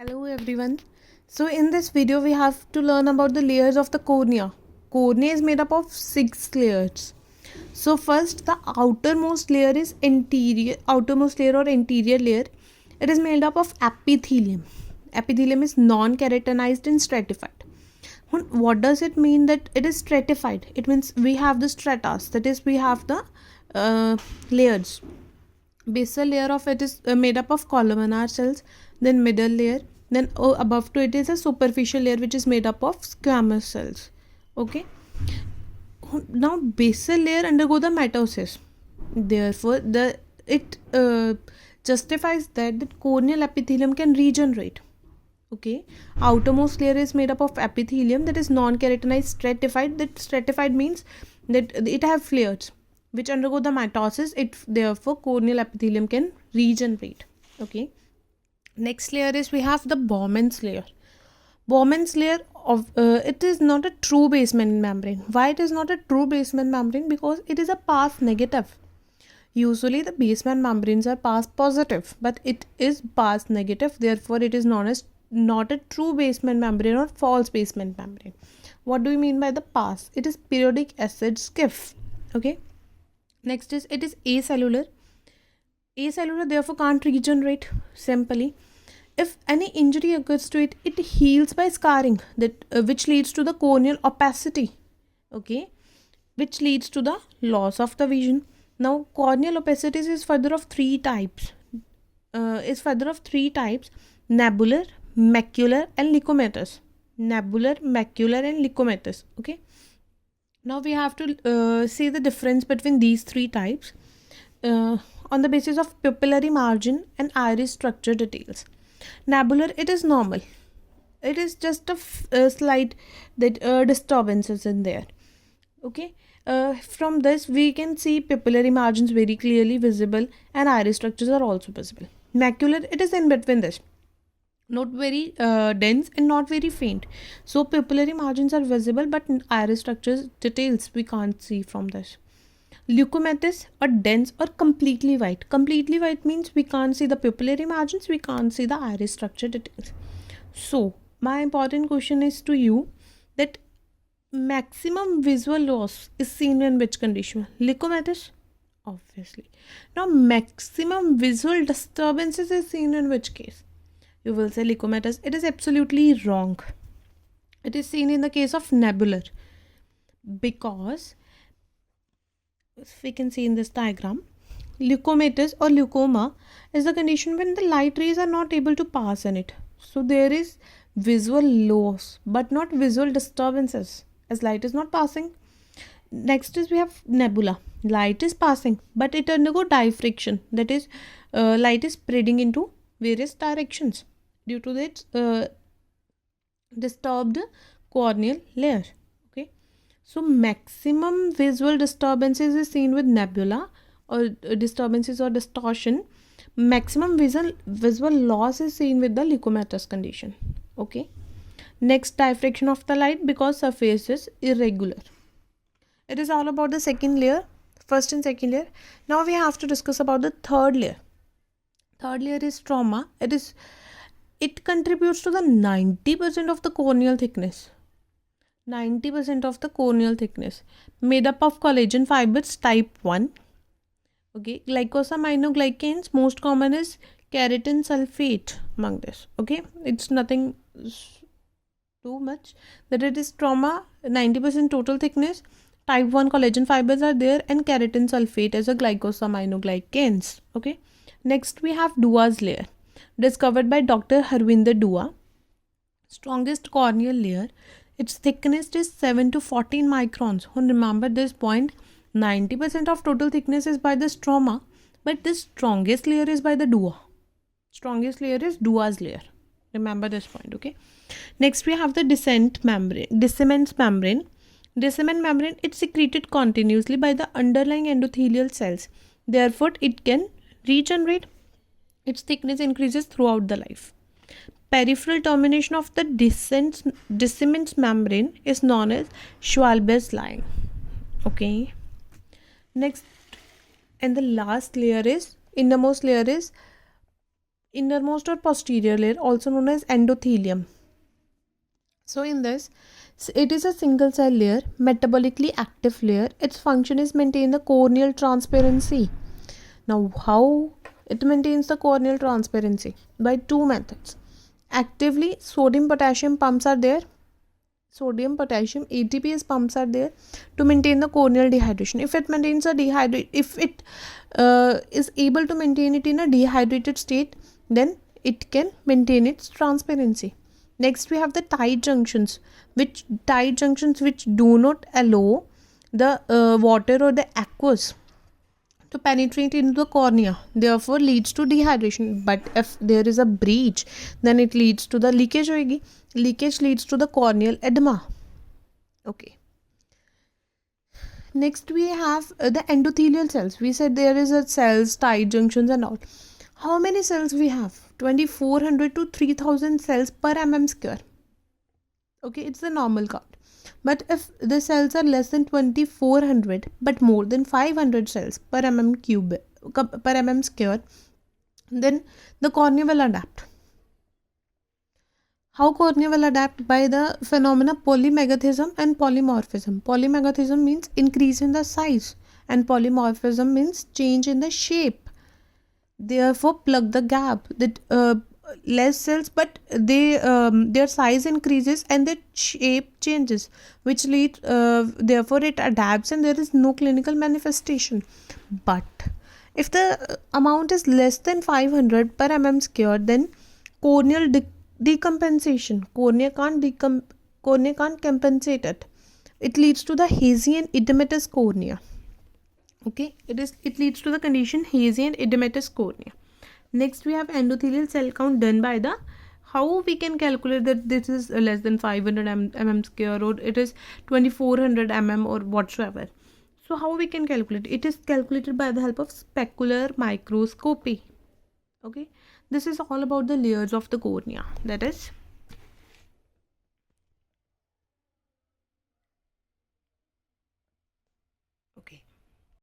Hello everyone. So in this video we have to learn about the layers of the cornea. Cornea is made up of 6 layers. So first the outermost layer is outermost layer or interior layer. It is made up of epithelium. Epithelium is non-keratinized and stratified. What does it mean that it is stratified? It means we have the stratas, that is we have the layers. Basal layer of it is made up of columnar cells, then middle layer, then above to it is a superficial layer which is made up of squamous cells. Okay, now basal layer undergo the mitosis, therefore it justifies that corneal epithelium can regenerate. Okay, outermost layer is made up of epithelium that is non-keratinized, stratified. That stratified means that it have layers which undergo the mitosis. It therefore corneal epithelium can regenerate. Okay, next layer is we have the Bowman's layer. Bowman's layer of it is not a true basement membrane. Why it is not a true basement membrane? Because it is a pass negative. Usually the basement membranes are pass positive, but it is pass negative. Therefore, it is known as not a true basement membrane or false basement membrane. What do we mean by the pass? It is periodic acid skiff. Okay. Next is it is acellular. Acellular therefore can't regenerate simply. If any injury occurs to it, it heals by scarring, that which leads to the corneal opacity. Okay, which leads to the loss of the vision. Now corneal opacity is further of three types. Nebular, macular and licomatous. Nebular, macular and licomatous. Okay, now we have to see the difference between these three types on the basis of pupillary margin and iris structure details. Nebular, it is normal. It is just a slight that disturbances in there. Okay, from this we can see pupillary margins very clearly visible and iris structures are also visible. Macular, it is in between this, not very dense and not very faint. So pupillary margins are visible, but iris structures details we can't see from this. Leukomatous or dense or completely white. Completely white means we can't see the pupillary margins, we can't see the iris structure details. So my important question is to you that maximum visual loss is seen in which condition? Leukomatous? Obviously. Now maximum visual disturbances is seen in which case? You will say leukomatous. It is absolutely wrong. It is seen in the case of nebular, because if we can see in this diagram, leukomatous or leukoma is the condition when the light rays are not able to pass in it. So there is visual loss but not visual disturbances, as light is not passing. Next is we have nebula. Light is passing but it undergo diffraction, that is light is spreading into various directions due to its disturbed corneal layer. Okay, so maximum visual disturbances is seen with nebula or disturbances or distortion. Maximum visual loss is seen with the leukomatous condition. Okay, next, diffraction of the light because surface is irregular. It is all about the second layer, first and second layer. Now we have to discuss about the third layer. Third layer is stroma. It contributes to the 90% of the corneal thickness. 90% of the corneal thickness, made up of collagen fibers type 1. Okay, glycosaminoglycans, most common is keratin sulfate among this. Okay, it's nothing too much, that it is stroma, 90% total thickness, type 1 collagen fibers are there, and keratin sulfate as a glycosaminoglycans. Okay, next we have Dua's layer, discovered by Dr. Harvinder Dua. Strongest corneal layer, its thickness is 7 to 14 microns. Remember this point, 90% of total thickness is by the stroma, but the strongest layer is by the Dua. Strongest layer is Dua's layer. Remember this point. Okay, next we have the descent membrane, descendants membrane. Descendant membrane, it's secreted continuously by the underlying endothelial cells, therefore it can regenerate. Its thickness increases throughout the life. Peripheral termination of the descendants membrane is known as Schwalbe's line. Okay, next and the last layer is, innermost layer is innermost or posterior layer, also known as endothelium. So in this, it is a single cell layer, metabolically active layer. Its function is maintain the corneal transparency. Now how it maintains the corneal transparency? By two methods. Actively, sodium potassium pumps are there. Sodium potassium ATPase pumps are there to maintain the corneal dehydration. If it maintains a is able to maintain it in a dehydrated state, then it can maintain its transparency. Next we have the tight junctions, which do not allow the water or the aqueous to penetrate into the cornea, therefore leads to dehydration. But if there is a breach, then it leads to the leakage होगी. Leakage leads to the corneal edema. Okay. Next we have the endothelial cells. We said there is a cells, tight junctions and all. How many cells we have? 2400 to 3000 cells per mm square. Okay, it's the normal count. But if the cells are less than 2400 but more than 500 cells per mm square, then the cornea will adapt. How cornea will adapt? By the phenomena polymegathism and polymorphism. Polymegathism means increase in the size and polymorphism means change in the shape. Therefore plug the gap. That less cells but their size increases and their shape changes, which lead therefore it adapts and there is no clinical manifestation. But if the amount is less than 500 per mm square, then corneal decompensation, cornea can't compensate it. It leads to the hazy and edematous cornea. Okay, it leads to the condition hazy and edematous cornea. Next we have endothelial cell count done by the, how we can calculate that this is less than 500 mm square or it is 2400 mm or whatsoever. So how we can calculate? It is calculated by the help of specular microscopy. Okay, this is all about the layers of the cornea, that is